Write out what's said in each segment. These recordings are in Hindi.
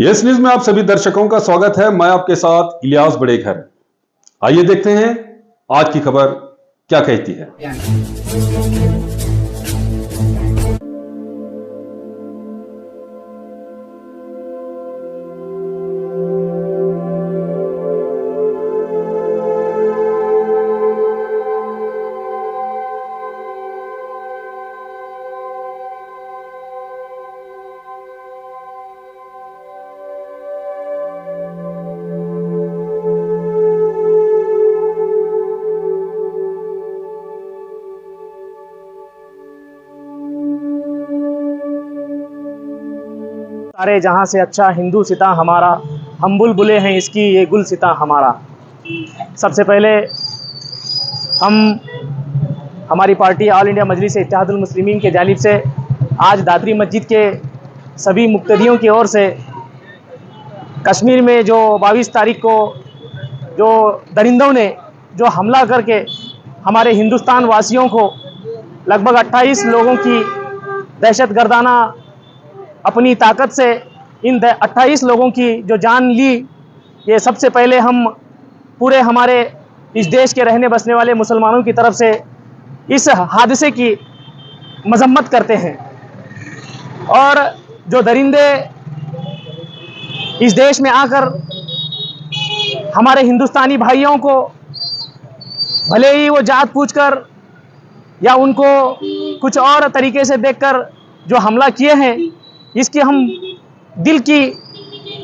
यस न्यूज में आप सभी दर्शकों का स्वागत है। मैं आपके साथ इलियास बड़ेघर। आइए देखते हैं आज की खबर क्या कहती है। सारे जहां से अच्छा हिंदू सिता हमारा, हम बुलबुले हैं इसकी ये गुल सिता हमारा। सबसे पहले हमारी पार्टी ऑल इंडिया मजलिस इत्तेहादुल मुस्लिमीन के जानिब से आज दादरी मस्जिद के सभी मुक्तदियों की ओर से कश्मीर में जो 22 तारीख को जो दरिंदों ने जो हमला करके हमारे हिंदुस्तान वासियों को लगभग 28 लोगों की दहशतगर्दाना अपनी ताकत से इन 28 लोगों की जो जान ली, ये सबसे पहले हम पूरे हमारे इस देश के रहने बसने वाले मुसलमानों की तरफ से इस हादसे की मजम्मत करते हैं। और जो दरिंदे इस देश में आकर हमारे हिंदुस्तानी भाइयों को भले ही वो जात पूछकर या उनको कुछ और तरीके से देखकर जो हमला किए हैं, इसकी हम दिल की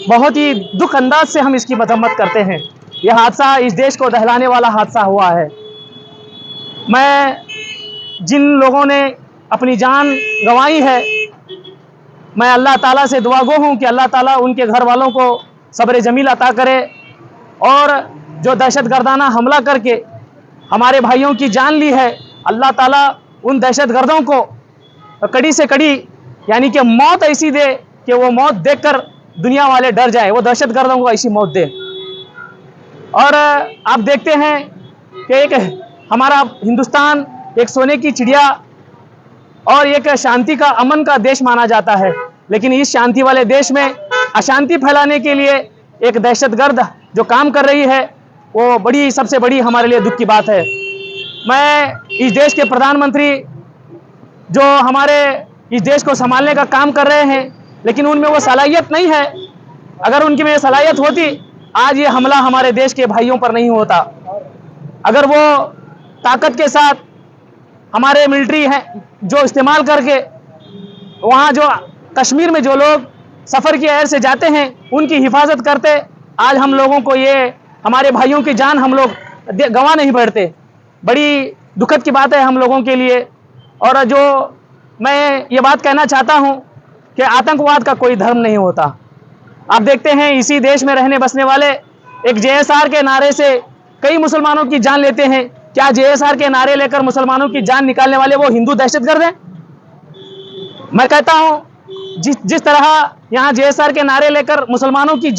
बहुत ही दुख अंदाज से हम इसकी मजम्मत करते हैं। यह हादसा इस देश को दहलाने वाला हादसा हुआ है। मैं जिन लोगों ने अपनी जान गंवाई है, मैं अल्लाह ताला से दुआगो हूँ कि अल्लाह ताला उनके घर वालों को सब्र जमील अता करे और जो दहशतगर्दाना हमला करके हमारे भाइयों की जान ली है, अल्लाह ताला उन दहशतगर्दों को कड़ी से कड़ी यानी कि मौत ऐसी दे कि वो मौत देखकर दुनिया वाले डर जाए, वो दहशतगर्दों को ऐसी मौत दे। और आप देखते हैं कि एक हमारा हिंदुस्तान एक सोने की चिड़िया और एक शांति का, अमन का देश माना जाता है, लेकिन इस शांति वाले देश में अशांति फैलाने के लिए एक दहशतगर्द जो काम कर रही है, वो सबसे बड़ी हमारे लिए दुख की बात है। मैं इस देश के प्रधानमंत्री जो हमारे इस देश को संभालने का काम कर रहे हैं, लेकिन उनमें वो सलाहियत नहीं है। अगर उनकी में सलाहियत होती, आज ये हमला हमारे देश के भाइयों पर नहीं होता। अगर वो ताकत के साथ हमारे मिलिट्री है जो इस्तेमाल करके वहाँ जो कश्मीर में जो लोग सफ़र की ऐर से जाते हैं उनकी हिफाजत करते, आज हम लोगों को ये हमारे भाइयों की जान हम लोग गंवा नहीं पड़ते। बड़ी दुखद की बात है हम लोगों के लिए। और जो मैं ये बात कहना चाहता हूँ कि आतंकवाद का कोई धर्म नहीं होता। आप देखते हैं इसी देश में रहने बसने वाले एक JSR के नारे से कई मुसलमानों की जान लेते हैं। क्या JSR के नारे लेकर मुसलमानों की जान निकालने वाले वो हिंदू दहशतगर्द हैं? मैं कहता हूँ जिस तरह यहाँ JSR के नारे लेकर मुसलमानों की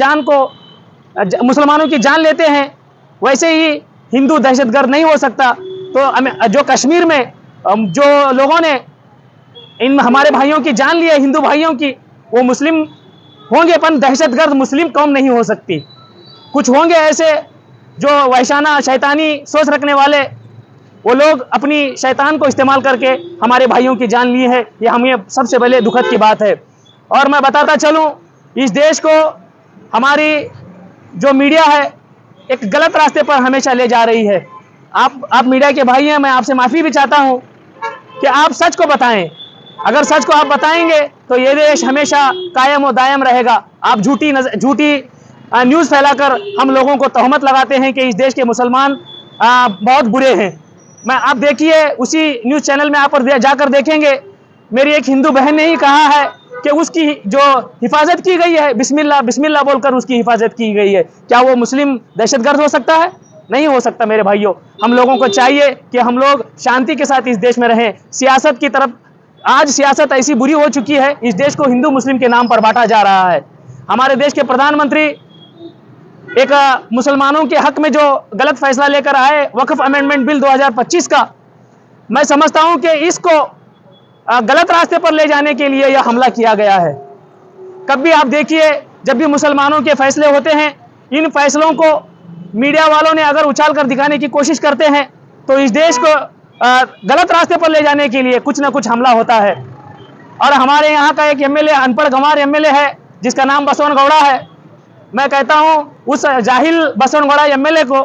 जान लेते हैं, वैसे ही हिंदू दहशतगर्द नहीं हो सकता। तो जो कश्मीर में जो लोगों ने इन हमारे भाइयों की जान ली है, हिंदू भाइयों की, वो मुस्लिम होंगे, पर दहशतगर्द मुस्लिम कौम नहीं हो सकती। कुछ होंगे ऐसे जो वहशाना शैतानी सोच रखने वाले, वो लोग अपनी शैतान को इस्तेमाल करके हमारे भाइयों की जान ली है। ये हमें सबसे पहले दुखद की बात है। और मैं बताता चलूँ, इस देश को हमारी जो मीडिया है एक गलत रास्ते पर हमेशा ले जा रही है। आप मीडिया के भाई हैं, मैं आपसे माफ़ी भी चाहता हूँ कि आप सच को बताएं। अगर सच को आप बताएंगे तो ये देश हमेशा कायम और दायम रहेगा। आप झूठी न्यूज़ फैलाकर हम लोगों को तहमत लगाते हैं कि इस देश के मुसलमान बहुत बुरे हैं। आप देखिए, उसी न्यूज़ चैनल में आप जाकर देखेंगे, मेरी एक हिंदू बहन ने ही कहा है कि उसकी जो हिफाजत की गई है, बिस्मिल्लाह बिस्मिल्लाह बोलकर उसकी हिफाजत की गई है। क्या वो मुस्लिम दहशतगर्द हो सकता है? नहीं हो सकता। मेरे भाइयों, हम लोगों को चाहिए कि हम लोग शांति के साथ इस देश में रहें। सियासत की तरफ, आज सियासत ऐसी बुरी हो चुकी है, इस देश को हिंदू मुस्लिम के नाम पर बांटा जा रहा है। हमारे देश के प्रधानमंत्री एक मुसलमानों के हक में जो गलत फैसला लेकर आए, वक्फ अमेंडमेंट बिल 2025 का, मैं समझता हूं कि इसको गलत रास्ते पर ले जाने के लिए यह हमला किया गया है। कभी आप देखिए जब भी मुसलमानों के फैसले होते हैं, इन फैसलों को मीडिया वालों ने अगर उछाल कर दिखाने की कोशिश करते हैं तो इस देश को गलत रास्ते पर ले जाने के लिए कुछ ना कुछ हमला होता है। और हमारे यहाँ का एक एमएलए, अनपढ़ गंवार एमएलए है जिसका नाम बसवन गौड़ा है। मैं कहता हूँ उस जाहिल बसवन गौड़ा एमएलए को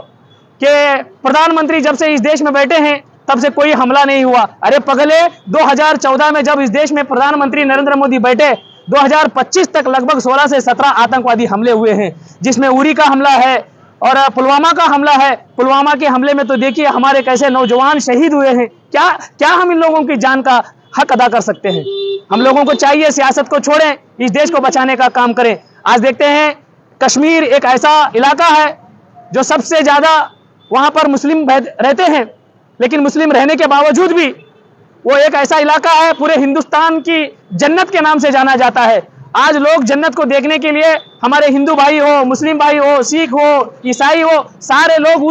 कि प्रधानमंत्री जब से इस देश में बैठे हैं तब से कोई हमला नहीं हुआ। अरे पगले, 2014 में जब इस देश में प्रधानमंत्री नरेंद्र मोदी बैठे, 2025 तक लगभग 16 से 17 आतंकवादी हमले हुए हैं, जिसमें उरी का हमला है और पुलवामा का हमला है। पुलवामा के हमले में तो देखिए हमारे कैसे नौजवान शहीद हुए हैं। क्या हम इन लोगों की जान का हक अदा कर सकते हैं? हम लोगों को चाहिए सियासत को छोड़ें, इस देश को बचाने का काम करें। आज देखते हैं कश्मीर एक ऐसा इलाका है जो सबसे ज्यादा वहां पर मुस्लिम रहते हैं, लेकिन मुस्लिम रहने के बावजूद भी वो एक ऐसा इलाका है पूरे हिंदुस्तान की जन्नत के नाम से जाना जाता है। आज लोग जन्नत को देखने के लिए, हमारे हिंदू भाई हो, मुस्लिम भाई हो, सिख हो, ईसाई हो, सारे लोग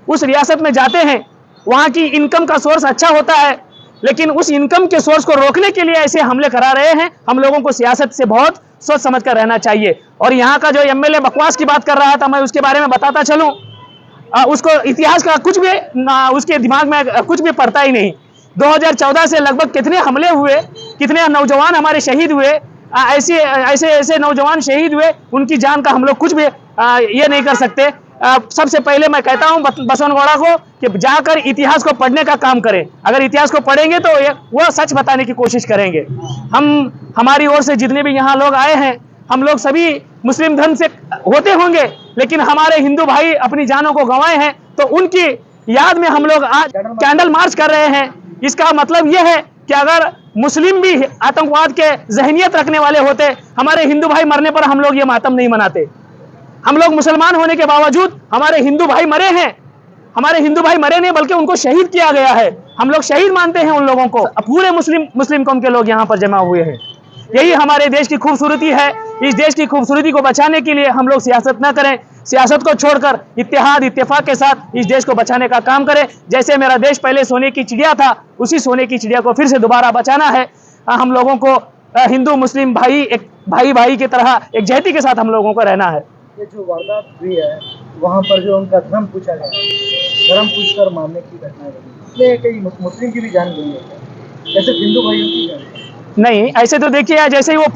उस रियासत में जाते हैं। वहां की इनकम का सोर्स अच्छा होता है, लेकिन उस इनकम के सोर्स को रोकने के लिए ऐसे हमले करा रहे हैं। हम लोगों को सियासत से बहुत सोच समझ कर रहना चाहिए। और यहाँ का जो एमएलए बकवास की बात कर रहा था, मैं उसके बारे में बताता चलूं, उसको इतिहास का कुछ भी उसके दिमाग में कुछ भी पड़ता ही नहीं। 2014 से लगभग कितने हमले हुए, कितने नौजवान हमारे शहीद हुए, ऐसे नौजवान शहीद हुए, उनकी जान का हम लोग कुछ भी ये नहीं कर सकते। सबसे पहले मैं कहता हूं बसवन गौड़ा को कि जाकर इतिहास को पढ़ने का काम करें। अगर इतिहास को पढ़ेंगे तो वो सच बताने की कोशिश करेंगे। हमारी ओर से जितने भी यहाँ लोग आए हैं, हम लोग सभी मुस्लिम धर्म से होते होंगे, लेकिन हमारे हिंदू भाई अपनी जानों को गंवाए हैं, तो उनकी याद में हम लोग आज कैंडल मार्च कर रहे हैं। इसका मतलब यह है कि अगर मुस्लिम भी आतंकवाद के जहनियत रखने वाले होते, हमारे हिंदू भाई मरने पर हम लोग ये मातम नहीं मनाते। हम लोग मुसलमान होने के बावजूद हमारे हिंदू भाई मरे हैं। हमारे हिंदू भाई मरे नहीं बल्कि उनको शहीद किया गया है। हम लोग शहीद मानते हैं उन लोगों को। पूरे मुस्लिम कौम के लोग यहाँ पर जमा हुए हैं। यही हमारे देश की खूबसूरती है। इस देश की खूबसूरती को बचाने के लिए हम लोग सियासत न करें, सियासत को छोड़कर इत्तेहाद इत्तेफाक के साथ इस देश को बचाने का काम करें। जैसे मेरा देश पहले सोने की चिड़िया था, उसी सोने की चिड़िया को फिर से दोबारा बचाना है। हम लोगों को हिंदू मुस्लिम भाई की तरह एक जहती के साथ हम लोगों को रहना है। ये जो वारदात हुई है वहाँ पर जो उनका धर्म पूछा गया, धर्म पूछकर मारने की घटना हुई, इसलिए कई मुस्लिम की भी जान गई है, ऐसे हिंदू भाइयों की जान नहीं। ऐसे तो देखिए, जैसे ही वो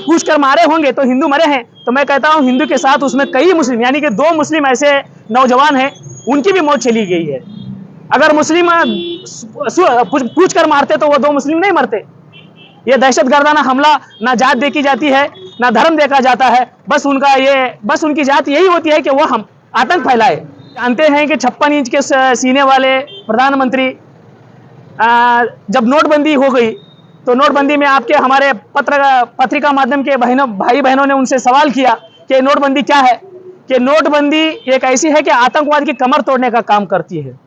पूछ कर मारे होंगे तो हिंदू मरे हैं, तो मैं कहता हूँ हिंदू के साथ उसमें कई मुस्लिम, यानी कि 2 मुस्लिम ऐसे नौजवान हैं, उनकी भी मौत चली गई है। अगर मुस्लिम पूछ कर मारते तो वो 2 मुस्लिम नहीं मरते। ये दहशतगर्दाना हमला ना जात देखी जाती है, ना धर्म देखा जाता है। बस उनकी जात यही होती है कि वो हम आतंक फैलाए। जानते हैं कि 56 इंच के सीने वाले प्रधानमंत्री, जब नोटबंदी हो गई तो नोटबंदी में आपके हमारे पत्रिका माध्यम के भाई बहनों ने उनसे सवाल किया कि नोटबंदी क्या है, कि नोटबंदी एक ऐसी है कि आतंकवाद की कमर तोड़ने का काम करती है।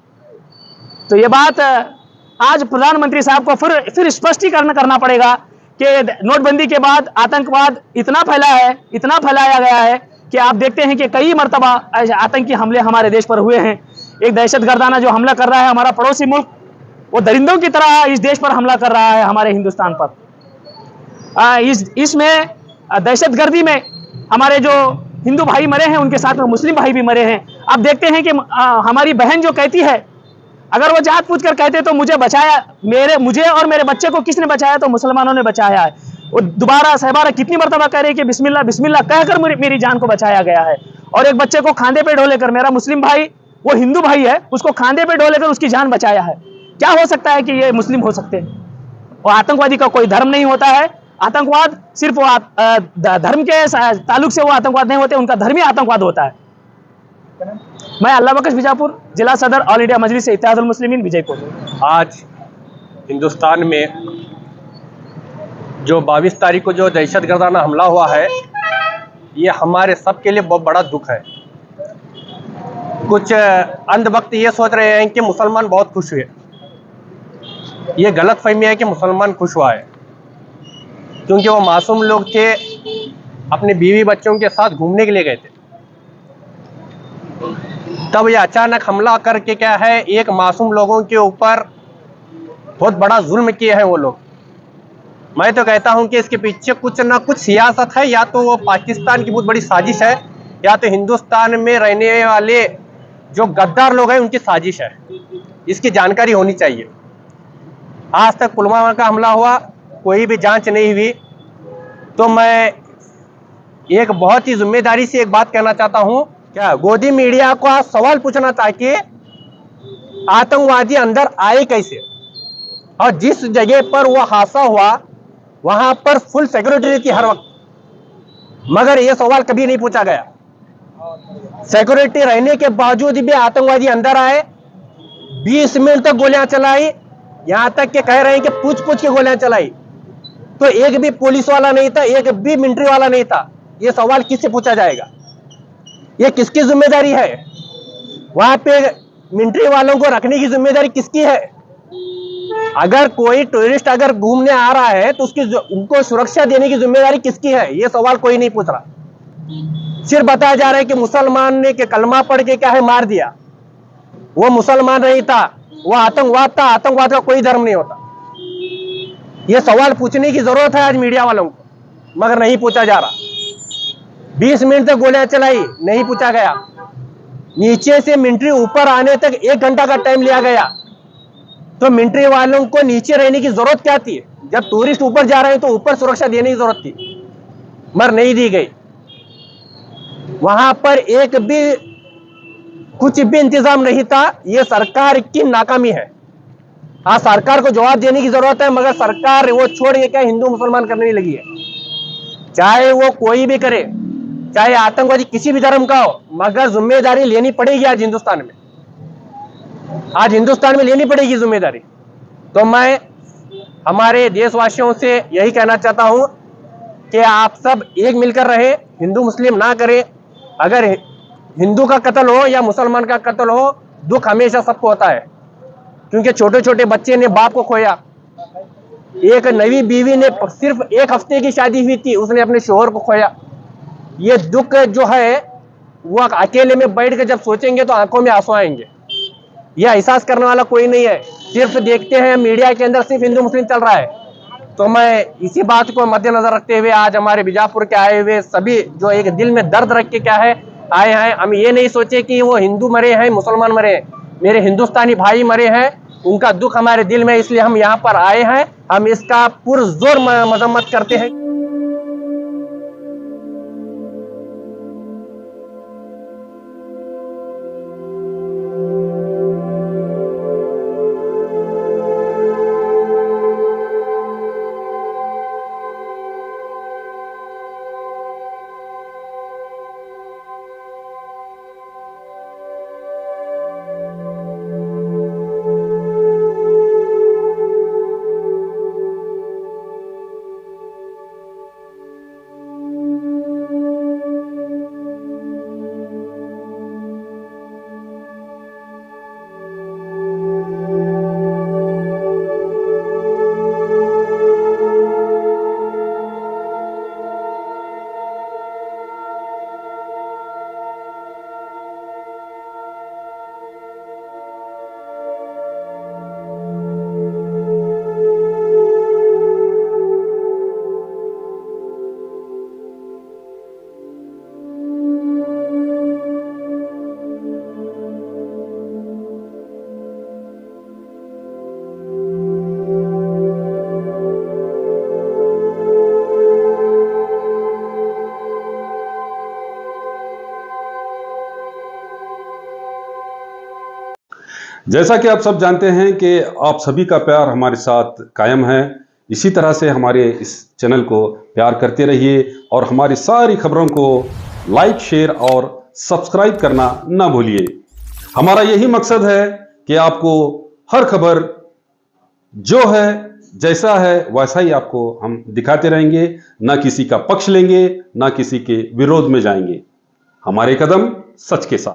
तो ये बात आज प्रधानमंत्री साहब को फिर स्पष्टीकरण करना पड़ेगा कि नोटबंदी के बाद आतंकवाद इतना फैलाया गया है कि आप देखते हैं कि कई मरतबा आतंकी हमले हमारे देश पर हुए हैं। एक दहशतगर्दाना जो हमला कर रहा है हमारा पड़ोसी मुल्क, वो दरिंदों की तरह इस देश पर हमला कर रहा है, हमारे हिंदुस्तान पर। इसमें दहशतगर्दी में हमारे जो हिंदू भाई मरे हैं, उनके साथ में मुस्लिम भाई भी मरे हैं। आप देखते हैं कि हमारी बहन जो कहती है, अगर वो जात पूछ कर कहते तो मुझे और मेरे बच्चे को किसने बचाया, तो मुसलमानों ने बचाया है। वो दोबारा सहबारा कितनी मरतबा कह रही कि बिस्मिल्लाह बिस्मिल्लाह कहकर मेरी जान को बचाया गया है। और एक बच्चे को खांदे पे ढोलेकर, मेरा मुस्लिम भाई, वो हिंदू भाई है, उसको खांदे पे ढोलेकर उसकी जान बचाया है। क्या हो सकता है कि ये मुस्लिम हो सकते हैं? और आतंकवादी का कोई धर्म नहीं होता है। आतंकवाद सिर्फ धर्म के ताल्लुक से वो आतंकवाद नहीं होते, उनका धर्मी आतंकवाद होता है। मैं अल्लाह बख्श बीजापुर, जिला सदर, ऑल इंडिया मजलिस इत्तेहादुल मुस्लिमीन, विजयपुर। आज हिंदुस्तान में जो 22 तारीख को जो दहशतगर्दाना हमला हुआ है, ये हमारे सब के लिए बहुत बड़ा दुख है। कुछ अंधभक्त ये सोच रहे हैं कि मुसलमान बहुत खुश हुए। ये गलत फहमी है कि मुसलमान खुश हुआ है, क्योंकि वो मासूम लोग थे, अपने बीवी बच्चों के साथ घूमने के लिए गए थे। तब ये अचानक हमला करके क्या है, एक मासूम लोगों के ऊपर बहुत बड़ा जुल्म किए हैं वो लोग। मैं तो कहता हूं कि इसके पीछे कुछ ना कुछ सियासत है, या तो वो पाकिस्तान की बहुत बड़ी साजिश है, या तो हिंदुस्तान में रहने वाले जो गद्दार लोग हैं उनकी साजिश है। इसकी जानकारी होनी चाहिए। आज तक पुलवामा का हमला हुआ, कोई भी जांच नहीं हुई। तो मैं एक बहुत ही जिम्मेदारी से एक बात कहना चाहता हूं, क्या गोदी मीडिया को आज सवाल पूछना था कि आतंकवादी अंदर आए कैसे, और जिस जगह पर वो हादसा हुआ वहां पर फुल सिक्योरिटी थी हर वक्त, मगर यह सवाल कभी नहीं पूछा गया। सिक्योरिटी रहने के बावजूद भी आतंकवादी अंदर आए, 20 मिनट तक गोलियां चलाई, यहां तक कि कह रहे हैं कि पूछ पूछ के गोलियां चलाई, तो एक भी पुलिस वाला नहीं था, एक भी मिलिट्री वाला नहीं था। यह सवाल किससे पूछा जाएगा? यह किसकी जिम्मेदारी है? वहां पे मिलिट्री वालों को रखने की जिम्मेदारी किसकी है? अगर कोई टूरिस्ट अगर घूमने आ रहा है तो उनको सुरक्षा देने की जिम्मेदारी किसकी है? यह सवाल कोई नहीं पूछ रहा। सिर्फ बताया जा रहा है कि मुसलमान ने के कलमा पढ़ के क्या है मार दिया। वो मुसलमान नहीं था, वो आतंकवाद था। आतंकवाद का कोई धर्म नहीं होता। यह सवाल पूछने की जरूरत है आज मीडिया वालों को, मगर नहीं पूछा जा रहा। 20 मिनट तक गोलियां चलाई, नहीं पूछा गया। नीचे से मिलिट्री ऊपर आने तक 1 घंटा का टाइम लिया गया। तो मिलिट्री वालों को नीचे रहने की जरूरत क्या थी? जब टूरिस्ट ऊपर जा रहे हैं तो ऊपर सुरक्षा देने की जरूरत थी, मगर नहीं दी गई। वहां पर एक भी कुछ भी इंतजाम नहीं था। यह सरकार की नाकामी है। हाँ, सरकार को जवाब देने की जरूरत है, मगर सरकार वो छोड़ के क्या हिंदू मुसलमान करने लगी है। चाहे वो कोई भी करे, चाहे आतंकवादी किसी भी धर्म का हो, मगर जिम्मेदारी लेनी पड़ेगी आज हिंदुस्तान में। आज हिंदुस्तान में लेनी पड़ेगी जिम्मेदारी। तो मैं हमारे देशवासियों से यही कहना चाहता हूं कि आप सब एक मिलकर रहे, हिंदू मुस्लिम ना करें। अगर हिंदू का कत्ल हो या मुसलमान का कत्ल हो, दुख हमेशा सबको होता है, क्योंकि छोटे छोटे बच्चे ने बाप को खोया। एक नई बीवी ने सिर्फ 1 हफ्ते की शादी हुई थी, उसने अपने शोहर को खोया। ये दुख जो है वो अकेले में बैठ के जब सोचेंगे तो आंखों में आंसू आएंगे। यह एहसास करने वाला कोई नहीं है। सिर्फ देखते हैं मीडिया के अंदर सिर्फ हिंदू मुस्लिम चल रहा है। तो मैं इसी बात को मद्देनजर रखते हुए आज हमारे बीजापुर के आए हुए सभी जो एक दिल में दर्द रख के क्या है आए हैं, हम ये नहीं सोचे कि वो हिंदू मरे हैं, मुसलमान मरे हैं। मेरे हिंदुस्तानी भाई मरे हैं, उनका दुख हमारे दिल में, इसलिए हम यहाँ पर आए हैं। हम इसका पुरजोर मजम्मत करते हैं। जैसा कि आप सब जानते हैं कि आप सभी का प्यार हमारे साथ कायम है। इसी तरह से हमारे इस चैनल को प्यार करते रहिए और हमारी सारी खबरों को लाइक, शेयर और सब्सक्राइब करना ना भूलिए। हमारा यही मकसद है कि आपको हर खबर जो है जैसा है वैसा ही आपको हम दिखाते रहेंगे, ना किसी का पक्ष लेंगे, ना किसी के विरोध में जाएंगे। हमारे कदम सच के साथ।